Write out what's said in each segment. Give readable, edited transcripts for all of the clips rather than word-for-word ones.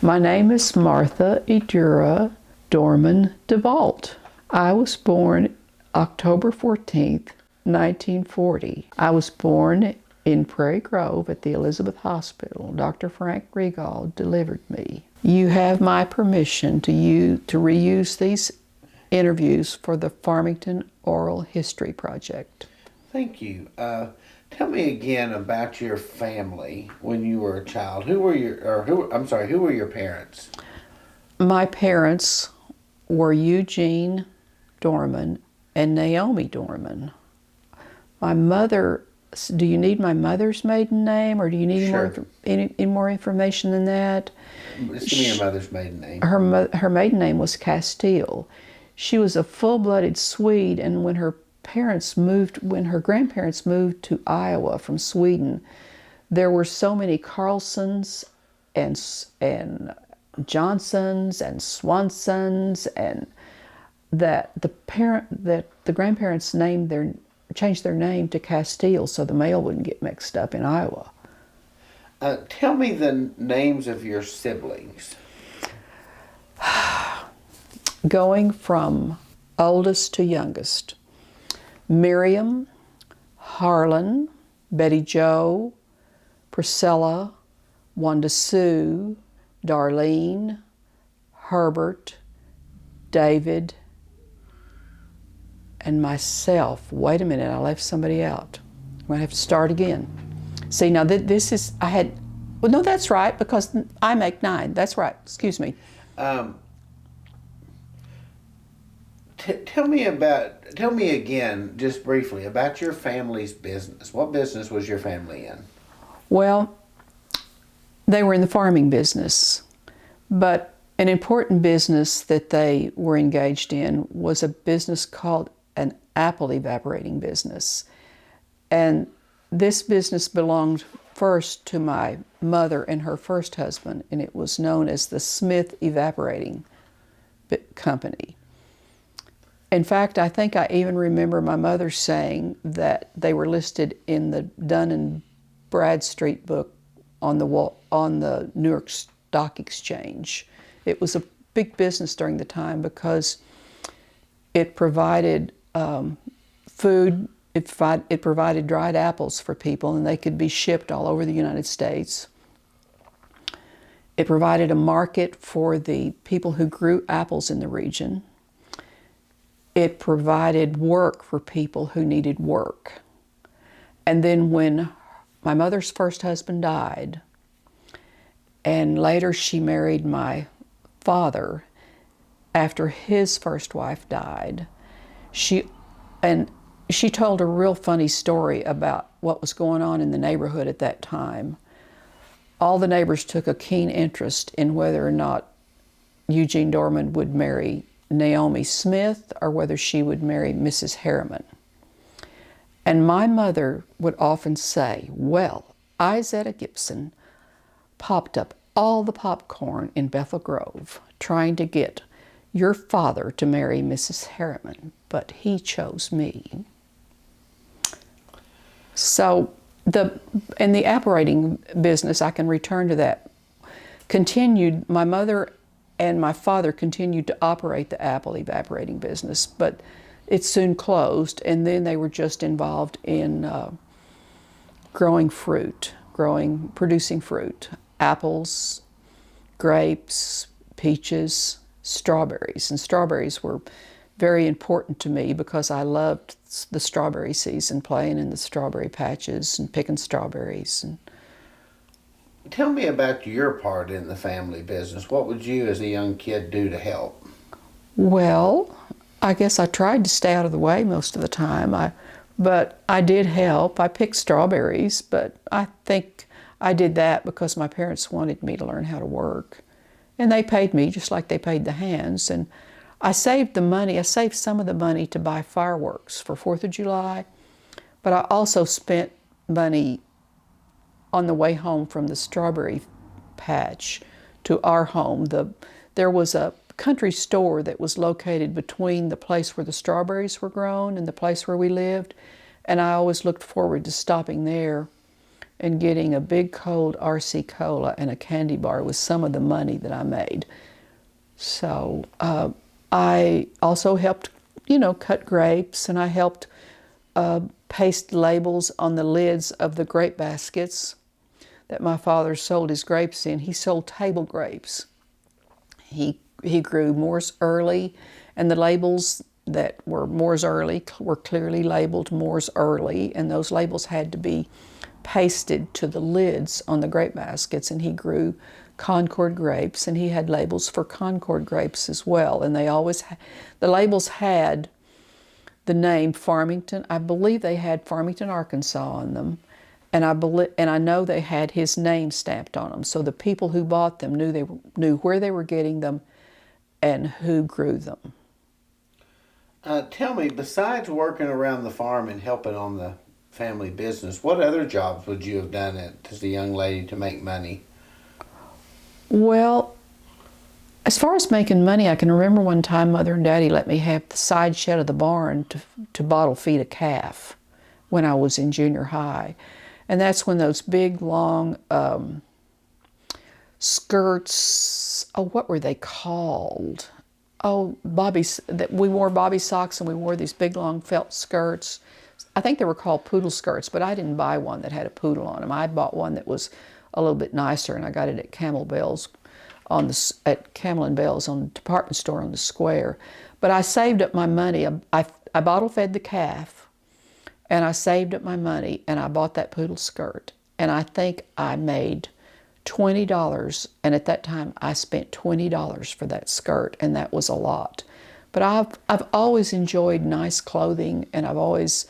My name is Martha Edura Dorman DeVault. I was born October 14th, 1940. I was born in Prairie Grove at the Elizabeth Hospital. Dr. Frank Regal delivered me. You have my permission to reuse these interviews for the Farmington Oral History Project. Thank you. Tell me again about your family when you were a child. Who were your parents? My parents were Eugene Dorman and Naomi Dorman. My mother, do you need my mother's maiden name, or do you need any more information than that? Just give me your mother's maiden name. Her maiden name was Castile. She was a full-blooded Swede, and when her grandparents moved to Iowa from Sweden, there were so many Carlsons and Johnsons and Swansons, and that the grandparents changed their name to Castile so the mail wouldn't get mixed up in Iowa. Tell me the names of your siblings. Going from oldest to youngest: Miriam, Harlan, Betty Jo, Priscilla, Wanda Sue, Darlene, Herbert, David, and myself. Wait a minute, I left somebody out. I'm going to have to start again. See, now this is, well, no, that's right, because I make 9. That's right, excuse me. Tell me again, just briefly, about your family's business. What business was your family in? Well, they were in the farming business, but an important business that they were engaged in was a business called an apple evaporating business. And this business belonged first to my mother and her first husband, and it was known as the Smith Evaporating Company. In fact, I think I even remember my mother saying that they were listed in the Dun and Bradstreet book on the New York Stock Exchange. It was a big business during the time because it provided food. It provided dried apples for people, and they could be shipped all over the United States. It provided a market for the people who grew apples in the region. It provided work for people who needed work. And then when my mother's first husband died, and later she married my father after his first wife died, she told a real funny story about what was going on in the neighborhood at that time. All the neighbors took a keen interest in whether or not Eugene Dorman would marry Naomi Smith or whether she would marry Mrs. Harriman. And my mother would often say, well, Izetta Gibson popped up all the popcorn in Bethel Grove trying to get your father to marry Mrs. Harriman, but he chose me. So the operating business, I can return to that, continued. My mother and my father continued to operate the apple evaporating business, but it soon closed, and then they were just involved in producing fruit, apples, grapes, peaches, strawberries. And strawberries were very important to me because I loved the strawberry season, playing in the strawberry patches and picking strawberries. Tell me about your part in the family business. What would you as a young kid do to help? Well, I guess I tried to stay out of the way most of the time, but I did help. I picked strawberries, but I think I did that because my parents wanted me to learn how to work. And they paid me just like they paid the hands. And I saved the money. I saved some of the money to buy fireworks for 4th of July, but I also spent money on the way home from the strawberry patch to our home. There was a country store that was located between the place where the strawberries were grown and the place where we lived, and I always looked forward to stopping there and getting a big cold RC Cola and a candy bar with some of the money that I made. So I also helped, cut grapes, and I helped paste labels on the lids of the grape baskets that my father sold his grapes in. He sold table grapes. He grew Moore's Early, and the labels that were Moore's Early were clearly labeled Moore's Early, and those labels had to be pasted to the lids on the grape baskets. And he grew Concord grapes, and he had labels for Concord grapes as well. And they always, the labels had the name Farmington. I believe they had Farmington, Arkansas on them, and I know they had his name stamped on them. So the people who bought them knew where they were getting them and who grew them. Tell me, besides working around the farm and helping on the family business, what other jobs would you have done as a young lady to make money? Well, as far as making money, I can remember one time Mother and Daddy let me have the side shed of the barn to bottle feed a calf when I was in junior high. And that's when those big, long skirts, what were they called? We wore bobby socks, and we wore these big, long felt skirts. I think they were called poodle skirts, but I didn't buy one that had a poodle on them. I bought one that was a little bit nicer, and I got it at Camel and Bell's on the department store on the square. But I saved up my money. I bottle fed the calf, and I saved up my money, and I bought that poodle skirt. And I think I made $20, and at that time I spent $20 for that skirt, and that was a lot. But I've always enjoyed nice clothing, and I've always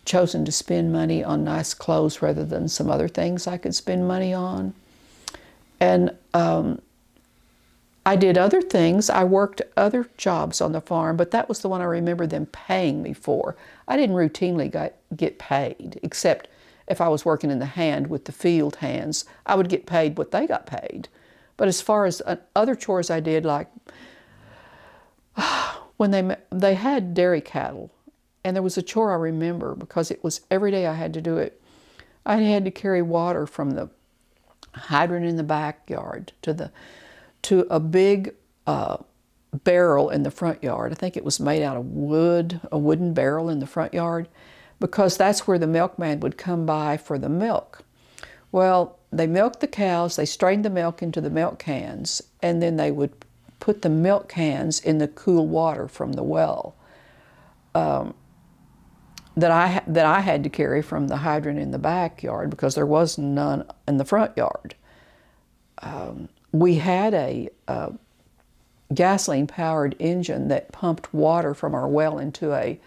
chosen to spend money on nice clothes rather than some other things I could spend money on. And I did other things. I worked other jobs on the farm, but that was the one I remember them paying me for. I didn't routinely get paid, except if I was working in the hand with the field hands, I would get paid what they got paid. But as far as other chores I did, like when they had dairy cattle, and there was a chore I remember because it was every day I had to do it. I had to carry water from the hydrant in the backyard to a big barrel in the front yard. I think it was made out of wood, a wooden barrel in the front yard, because that's where the milkman would come by for the milk. Well, they milked the cows, they strained the milk into the milk cans, and then they would put the milk cans in the cool water from the well that I had to carry from the hydrant in the backyard because there was none in the front yard. We had a gasoline-powered engine that pumped water from our well into a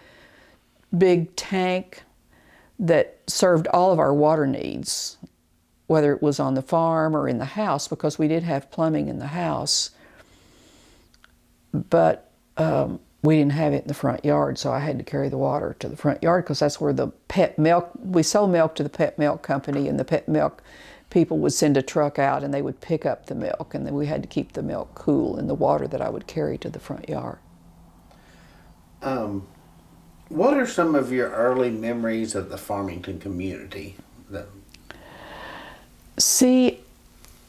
big tank that served all of our water needs, whether it was on the farm or in the house, because we did have plumbing in the house. But we didn't have it in the front yard, so I had to carry the water to the front yard because that's where the pet milk, we sold milk to the pet milk company, and the pet milk people would send a truck out and they would pick up the milk, and then we had to keep the milk cool in the water that I would carry to the front yard. What are some of your early memories of the Farmington community? See,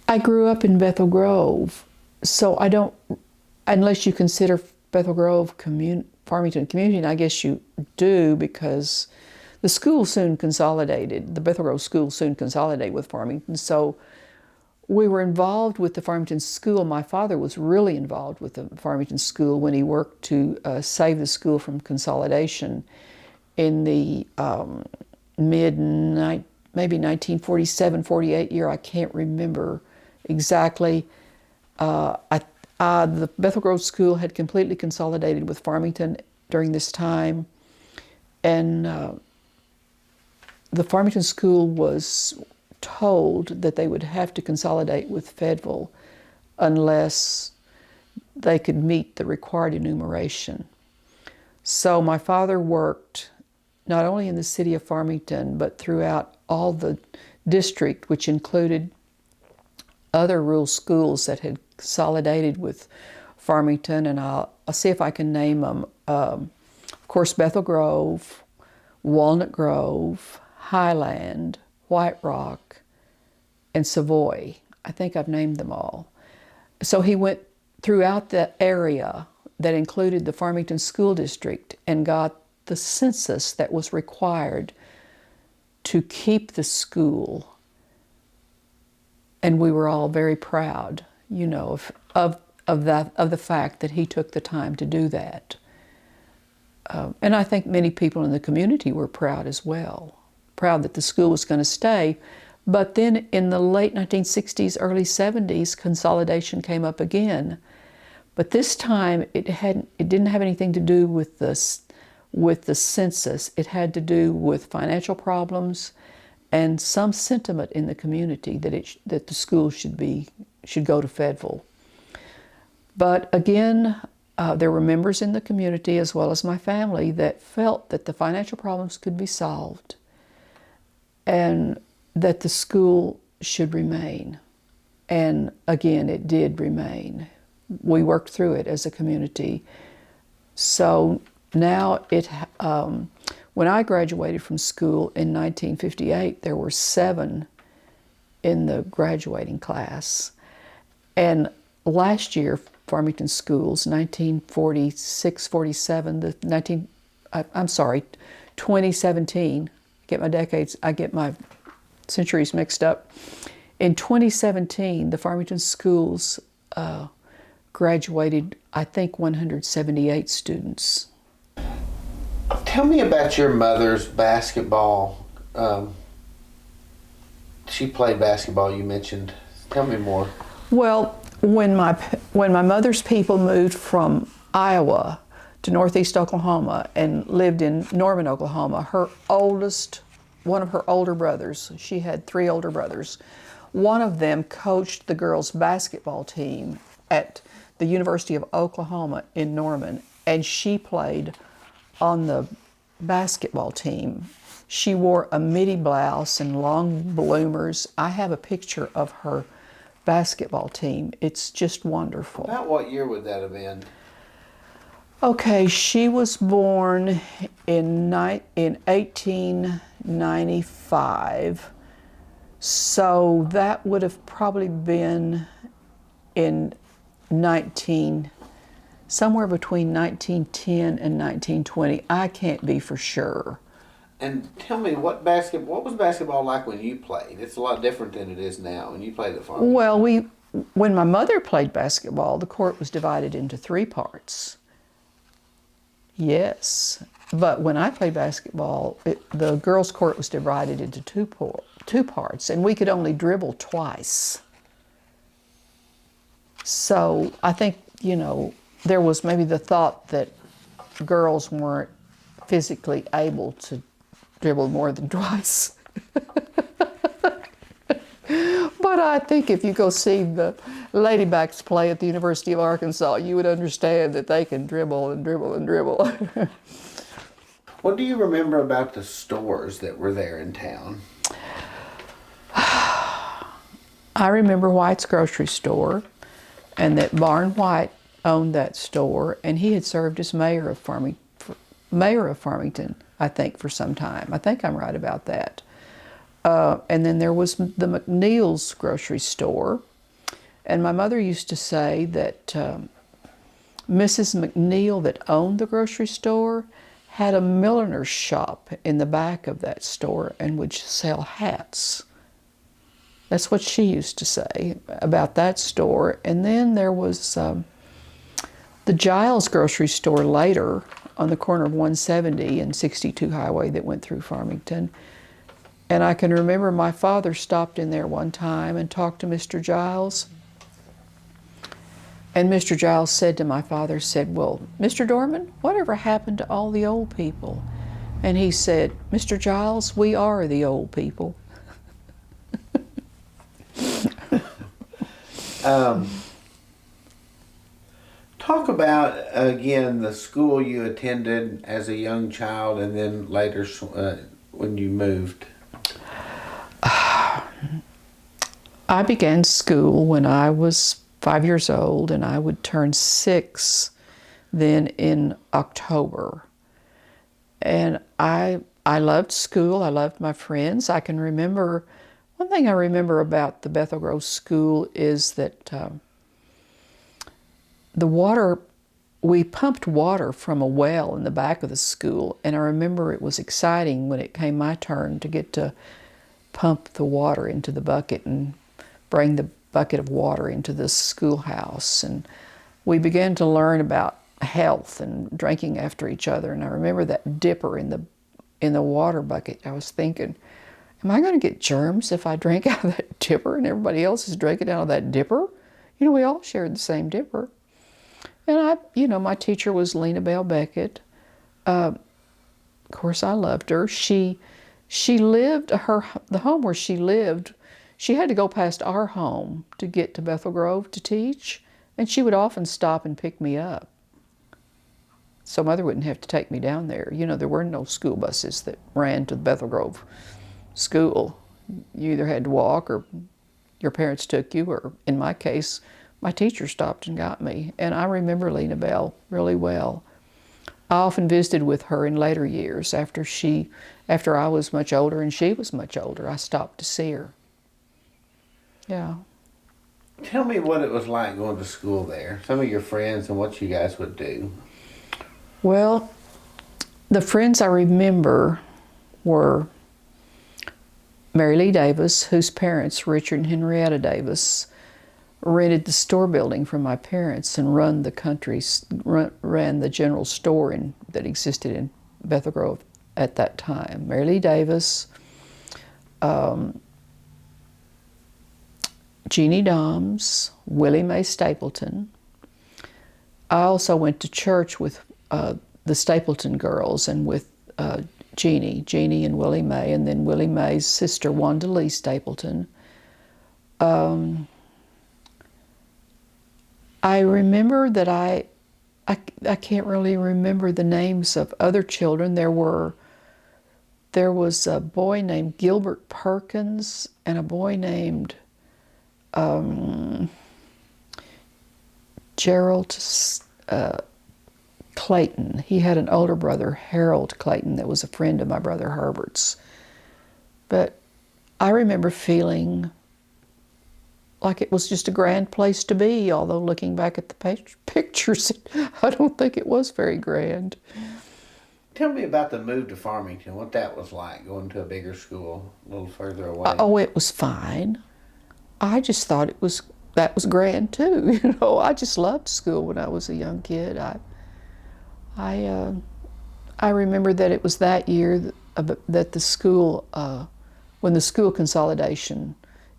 I grew up in Bethel Grove, so I don't, unless you consider Bethel Grove Farmington community, and I guess you do because the school soon consolidated, the Bethel Grove school soon consolidated with Farmington, so we were involved with the Farmington school. My father was really involved with the Farmington school when he worked to save the school from consolidation in the maybe 1947, 48 year. I can't remember exactly. The Bethel Grove School had completely consolidated with Farmington during this time, and the Farmington School was told that they would have to consolidate with Fayetteville unless they could meet the required enumeration. So my father worked not only in the city of Farmington, but throughout all the district, which included other rural schools that had consolidated with Farmington, and I'll see if I can name them. Of course, Bethel Grove, Walnut Grove, Highland, White Rock, and Savoy. I think I've named them all. So he went throughout the area that included the Farmington School District and got the census that was required to keep the school. And we were all very proud, you know, of the fact that he took the time to do that. And I think many people in the community were proud as well, proud that the school was going to stay. But then in the late 1960s, early 70s, consolidation came up again. But this time it didn't have anything to do with the census. It had to do with financial problems and some sentiment in the community that the school should go to Fayetteville. But again, there were members in the community as well as my family that felt that the financial problems could be solved and that the school should remain. And again, it did remain. We worked through it as a community. So now when I graduated from school in 1958, there were 7 in the graduating class. And last year, Farmington Schools, 1946-47, 2017, I get my centuries mixed up. In 2017, the Farmington Schools graduated, I think, 178 students. Tell me about your mother's basketball. She played basketball, you mentioned. Tell me more. Well, when my mother's people moved from Iowa to northeast Oklahoma and lived in Norman, Oklahoma, one of her older brothers, she had 3 older brothers, one of them coached the girls' basketball team at the University of Oklahoma in Norman, and she played on the basketball team. She wore a midi blouse and long bloomers. I have a picture of her basketball team. It's just wonderful. About what year would that have been? Okay, she was born in 1895, so that would have probably been in somewhere between 1910 and 1920. I can't be for sure. And tell me, what was basketball like when you played? It's a lot different than it is now when you played at Farmington. Well, when my mother played basketball, the court was divided into 3 parts. Yes, but when I played basketball, the girls' court was divided into two parts, and we could only dribble twice. So I think, there was maybe the thought that girls weren't physically able to dribble more than twice. But I think if you go see the Ladybacks play at the University of Arkansas, you would understand that they can dribble and dribble and dribble. What do you remember about the stores that were there in town? I remember White's grocery store, and that Barn White owned that store, and he had served as mayor of Farmington, I think, for some time. I think I'm right about that. And then there was the McNeil's grocery store, and my mother used to say that Mrs. McNeil that owned the grocery store had a milliner's shop in the back of that store and would sell hats. That's what she used to say about that store. And then there was the Giles grocery store later on the corner of 170 and 62 Highway that went through Farmington. And I can remember my father stopped in there one time and talked to Mr. Giles. And Mr. Giles said to my father, well, Mr. Dorman, whatever happened to all the old people? And he said, Mr. Giles, we are the old people. Talk about, again, the school you attended as a young child and then later when you moved. I began school when I was 5 years old, and I would turn 6 then in October. And I I loved school. I loved my friends. I can remember, one thing I remember about the Bethel Grove School is that the water, we pumped water from a well in the back of the school, and I remember it was exciting when it came my turn to get to pump the water into the bucket and bring the bucket of water into the schoolhouse. And we began to learn about health and drinking after each other. And I remember that dipper in the water bucket. I was thinking, am I going to get germs if I drink out of that dipper and everybody else is drinking out of that dipper? You know, we all shared the same dipper. And my teacher was Lena Bell Beckett. Of course, I loved her. She lived, the home where she lived, she had to go past our home to get to Bethel Grove to teach, and she would often stop and pick me up. So Mother wouldn't have to take me down there. You know, there were no school buses that ran to the Bethel Grove school. You either had to walk or your parents took you, or in my case, my teacher stopped and got me. And I remember Lena Bell really well. I often visited with her in later years after I was much older and she was much older. I stopped to see her. Yeah. Tell me what it was like going to school there. Some of your friends and what you guys would do. Well, the friends I remember were Mary Lee Davis, whose parents, Richard and Henrietta Davis, rented the store building from my parents and ran the general store that existed in Bethel Grove at that time. Mary Lee Davis, Jeannie Doms, Willie Mae Stapleton. I also went to church with the Stapleton girls and with Jeannie and Willie Mae, and then Willie Mae's sister, Wanda Lee Stapleton. I remember that I can't really remember the names of other children. There was a boy named Gilbert Perkins and a boy named Gerald Clayton. He had an older brother, Harold Clayton, that was a friend of my brother Herbert's. But I remember feeling like it was just a grand place to be, although looking back at the pictures, I don't think it was very grand. Tell me about the move to Farmington, what that was like, going to a bigger school a little further away. Oh, it was fine. I just thought that was grand too. You know, I just loved school when I was a young kid. I remember that it was that year that the school, when the school consolidation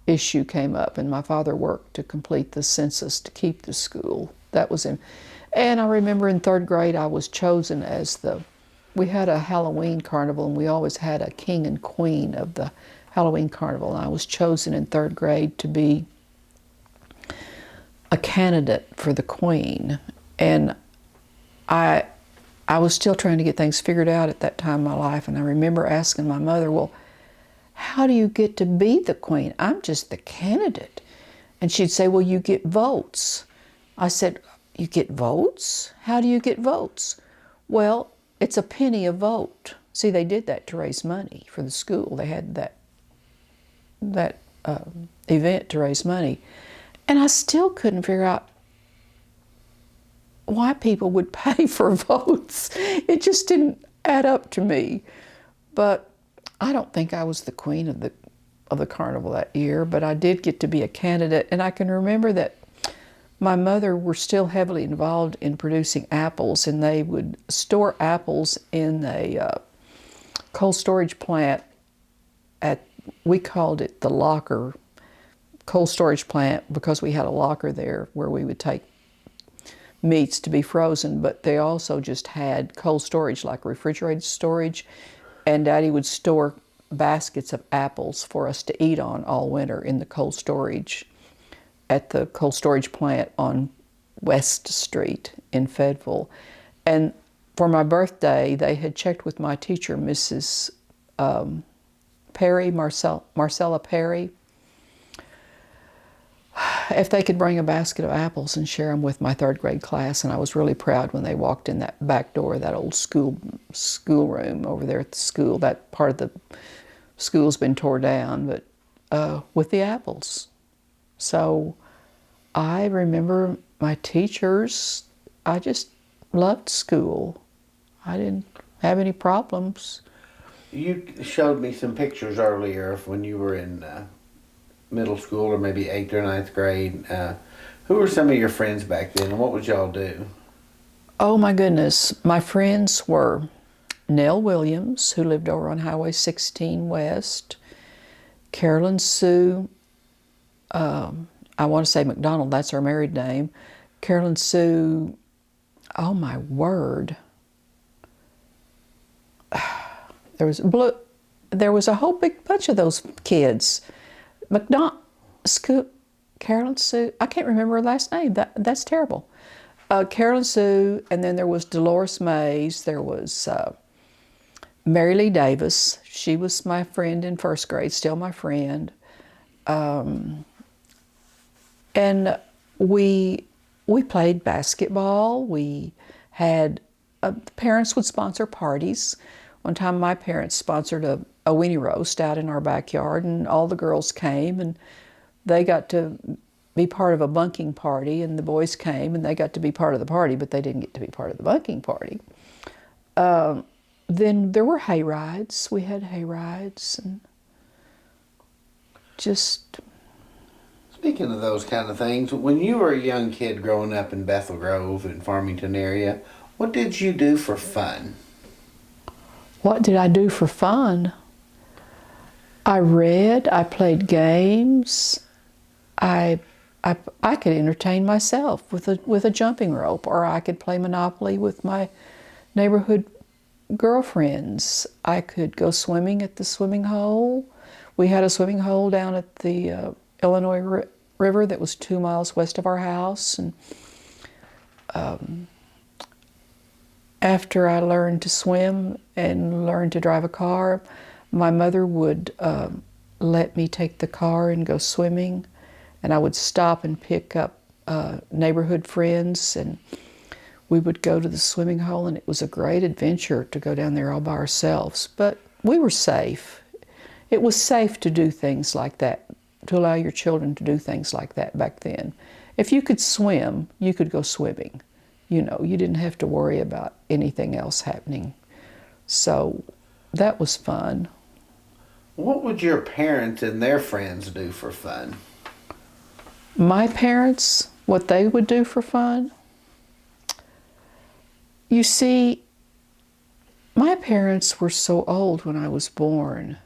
issue came up, and my father worked to complete the census to keep the school. That was him. And I remember in third grade I was chosen as we had a Halloween carnival, and we always had a king and queen of the Halloween carnival, and I was chosen in third grade to be a candidate for the queen. And I was still trying to get things figured out at that time in my life, and I remember asking my mother, well, how do you get to be the queen? I'm just the candidate. And she'd say, well, you get votes. I said, you get votes? How do you get votes? Well, it's a penny a vote. See, they did that to raise money for the school. They had that event to raise money. And I still couldn't figure out why people would pay for votes. It just didn't add up to me. But I don't think I was the queen of the carnival that year, but I did get to be a candidate. And I can remember that my mother were still heavily involved in producing apples, and they would store apples in a cold storage plant we called it the locker, cold storage plant, because we had a locker there where we would take meats to be frozen, but they also just had cold storage, like refrigerated storage, and Daddy would store baskets of apples for us to eat on all winter in the cold storage at the cold storage plant on West Street in Fayetteville. And for my birthday, they had checked with my teacher, Mrs. Perry, Marcella Perry. if they could bring a basket of apples and share them with my third grade class, and I was really proud when they walked in that back door of that old schoolroom over there at the school. That part of the school's been tore down, but with the apples. So I remember my teachers. I just loved school. I didn't have any problems. You showed me some pictures earlier of when you were in middle school or maybe 8th or ninth grade. Who were some of your friends back then, and what would y'all do? Oh my goodness. My friends were Nell Williams, who lived over on Highway 16 West, Carolyn Sue, I want to say McDonald, that's her married name. Carolyn Sue, oh my word. There was a whole big bunch of those kids. Carolyn Sue, I can't remember her last name. That's terrible. Carolyn Sue, and then there was Dolores Mays. There was Mary Lee Davis. She was my friend in first grade, still my friend. And we played basketball. We had, parents would sponsor parties. One time my parents sponsored a weenie roast out in our backyard, and all the girls came, and they got to be part of a bunking party, and the boys came, and they got to be part of the party, but they didn't get to be part of the bunking party. Then there were hay rides. We had hay rides, and just... Speaking of those kind of things, when you were a young kid growing up in Bethel Grove and Farmington area, what did you do for fun? What did I do for fun? I read, I played games, I could entertain myself with a jumping rope, or I could play Monopoly with my neighborhood girlfriends. I could go swimming at the swimming hole. We had a swimming hole down at the Illinois River that was 2 miles west of our house, and after I learned to swim and learned to drive a car, my mother would let me take the car and go swimming, and I would stop and pick up neighborhood friends, and we would go to the swimming hole, and it was a great adventure to go down there all by ourselves. But we were safe. It was safe to do things like that, to allow your children to do things like that back then. If you could swim, you could go swimming. You know, you didn't have to worry about anything else happening. So that was fun. What would your parents and their friends do for fun? My parents, what they would do for fun? You see, my parents were so old when I was born.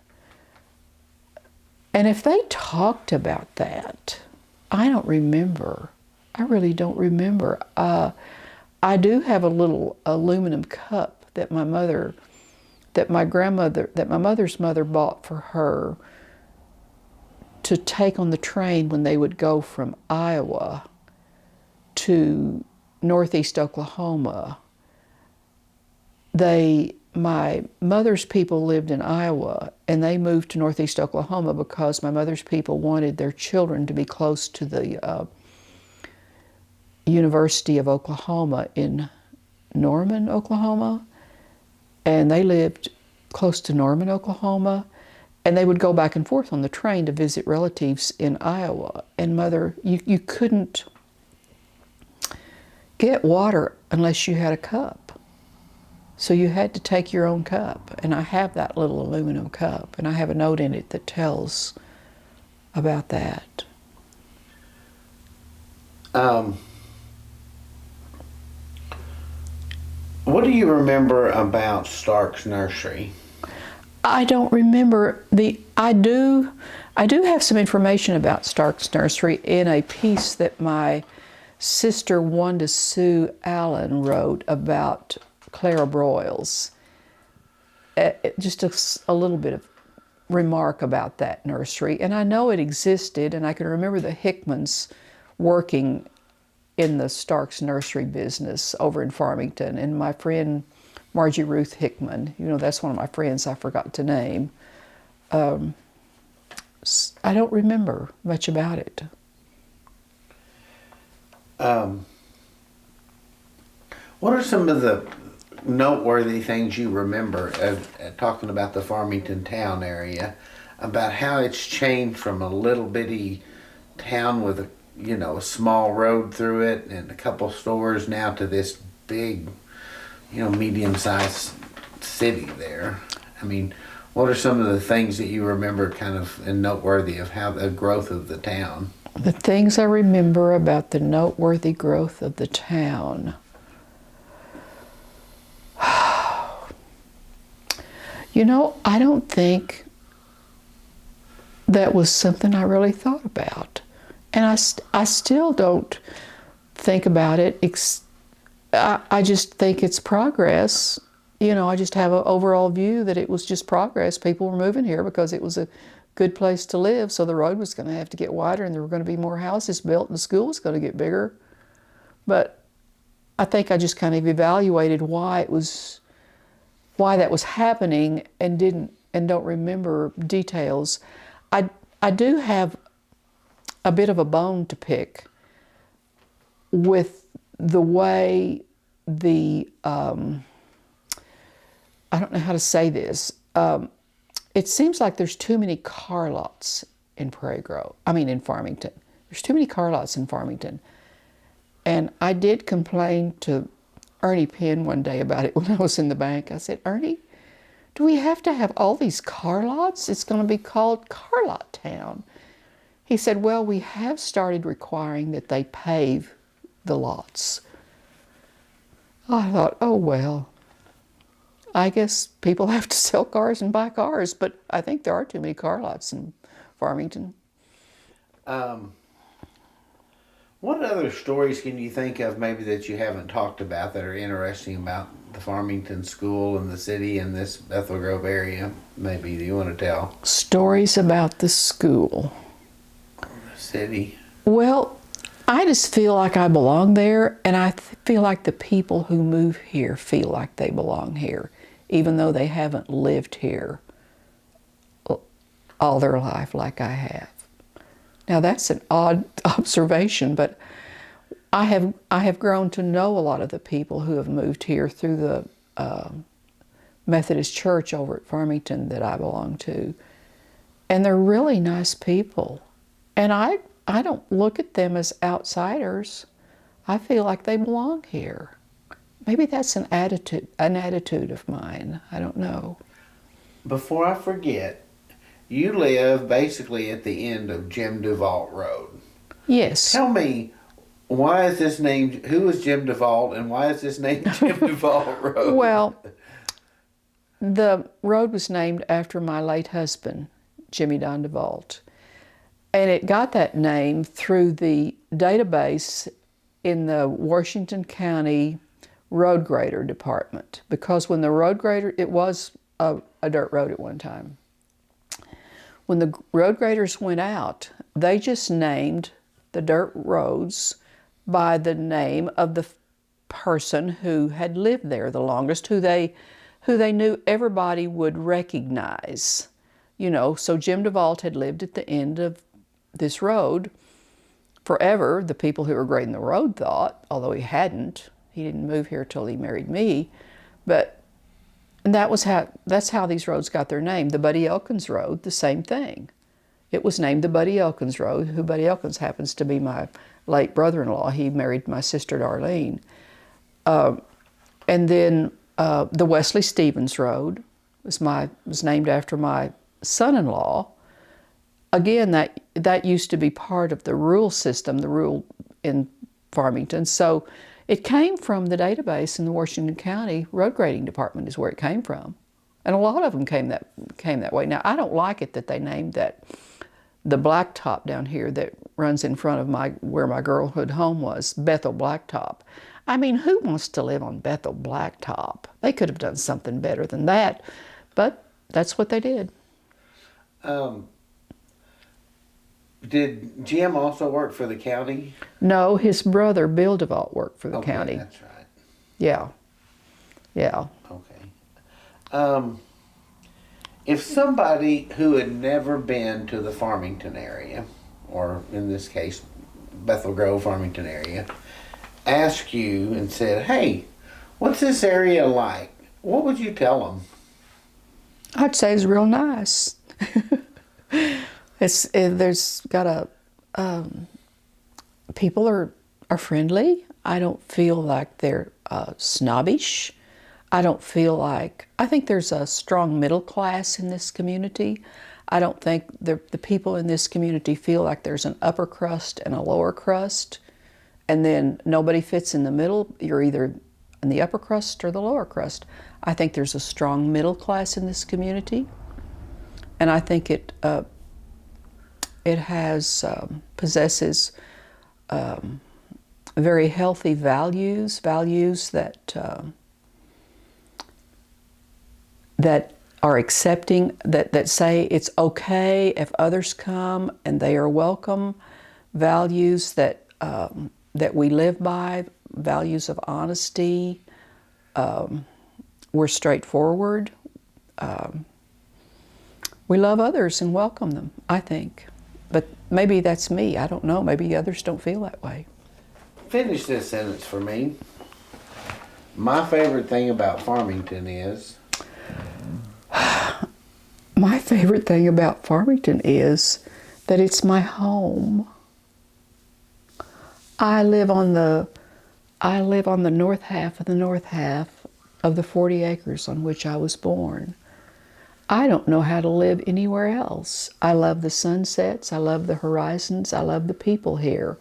And if they talked about that, I don't remember. I really don't remember. I do have a little aluminum cup that my mother's mother bought for her to take on the train when they would go from Iowa to northeast Oklahoma. My mother's people lived in Iowa, and they moved to northeast Oklahoma because my mother's people wanted their children to be close to the University of Oklahoma in Norman, Oklahoma. And they lived close to Norman, Oklahoma, and they would go back and forth on the train to visit relatives in Iowa. And Mother, you couldn't get water unless you had a cup. So you had to take your own cup. And I have that little aluminum cup, and I have a note in it that tells about that. What do you remember about Stark's Nursery? I don't remember I do have some information about Stark's Nursery in a piece that my sister Wanda Sue Allen wrote about Clara Broyles. Just a little bit of remark about that nursery. And I know it existed, and I can remember the Hickmans working in the Stark's Nursery business over in Farmington. And my friend Margie Ruth Hickman, that's one of my friends I forgot to name. I don't remember much about it. Um, what are some of the noteworthy things you remember of talking about the Farmington town area, about how it's changed from a little bitty town with a small road through it and a couple stores now to this big, medium-sized city there? I mean, what are some of the things that you remember kind of and noteworthy of how the growth of the town? The things I remember about the noteworthy growth of the town. I don't think that was something I really thought about. And I still don't think about it. I just think it's progress. I just have an overall view that it was just progress. People were moving here because it was a good place to live, so the road was going to have to get wider and there were going to be more houses built and the school was going to get bigger. But I think I just kind of evaluated why that was happening and don't remember details. I do have a bit of a bone to pick with the way I don't know how to say this. It seems like there's too many car lots in in Farmington. There's too many car lots in Farmington. And I did complain to Ernie Penn one day about it when I was in the bank. I said, Ernie, do we have to have all these car lots? It's going to be called Car Lot Town. He said, well, we have started requiring that they pave the lots. I thought, oh, well, I guess people have to sell cars and buy cars, but I think there are too many car lots in Farmington. What other stories can you think of maybe that you haven't talked about that are interesting about the Farmington school and the city and this Bethel Grove area? Maybe do you want to tell? Stories about the school. The city. Well, I just feel like I belong there, and I feel like the people who move here feel like they belong here, even though they haven't lived here all their life like I have. Now that's an odd observation, but I have grown to know a lot of the people who have moved here through the Methodist Church over at Farmington that I belong to, and they're really nice people. And I don't look at them as outsiders. I feel like they belong here. Maybe that's an attitude of mine. I don't know. Before I forget, you live basically at the end of Jim DeVault Road. Yes. Tell me, why is this named, who is Jim DeVault and why is this named Jim DeVault Road? Well, the road was named after my late husband, Jimmy Don DeVault. And it got that name through the database in the Washington County Road Grader Department. Because when the road grader, it was a dirt road at one time. When the road graders went out, they just named the dirt roads by the name of the person who had lived there the longest, who they knew everybody would recognize. So Jim DeVault had lived at the end of this road forever, the people who were grading the road thought, although he hadn't. He didn't move here till he married me. And that's how these roads got their name. The Buddy Elkins Road, the same thing. It was named the Buddy Elkins Road, who Buddy Elkins happens to be my late brother-in-law. He married my sister Darlene. And then the Wesley Stevens Road was named after my son-in-law. Again, that used to be part of the rural system, the rural in Farmington. So it came from the database in the Washington County Road Grading Department is where it came from. And a lot of them came that way. Now, I don't like it that they named the blacktop down here that runs in front of where my girlhood home was, Bethel Blacktop. I mean, who wants to live on Bethel Blacktop? They could have done something better than that, but that's what they did. Did Jim also work for the county? No, his brother, Bill DeVault, worked for the county. That's right. Yeah. Okay. If somebody who had never been to the Farmington area, or in this case, Bethel Grove, Farmington area, asked you and said, "Hey, what's this area like?" What would you tell them? I'd say it's real nice. There's got people are friendly. I don't feel like they're snobbish. I think there's a strong middle class in this community. I don't think the people in this community feel like there's an upper crust and a lower crust, and then nobody fits in the middle. You're either in the upper crust or the lower crust. I think there's a strong middle class in this community, and I think it possesses very healthy values that are accepting, that say it's okay if others come and they are welcome, values that we live by, values of honesty. We're straightforward. We love others and welcome them, I think. But maybe that's me. I don't know. Maybe others don't feel that way. Finish this sentence for me. My favorite thing about Farmington is... My favorite thing about Farmington is that it's my home. I live on the north half of the 40 acres on which I was born. I don't know how to live anywhere else. I love the sunsets, I love the horizons, I love the people here.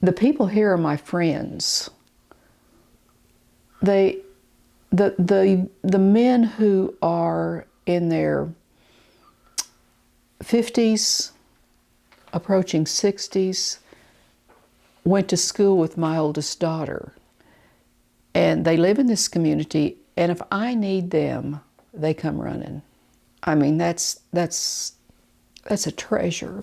The people here are my friends. The men who are in their 50s, approaching 60s, went to school with my oldest daughter. And they live in this community, and if I need them, they come running. I mean, that's a treasure.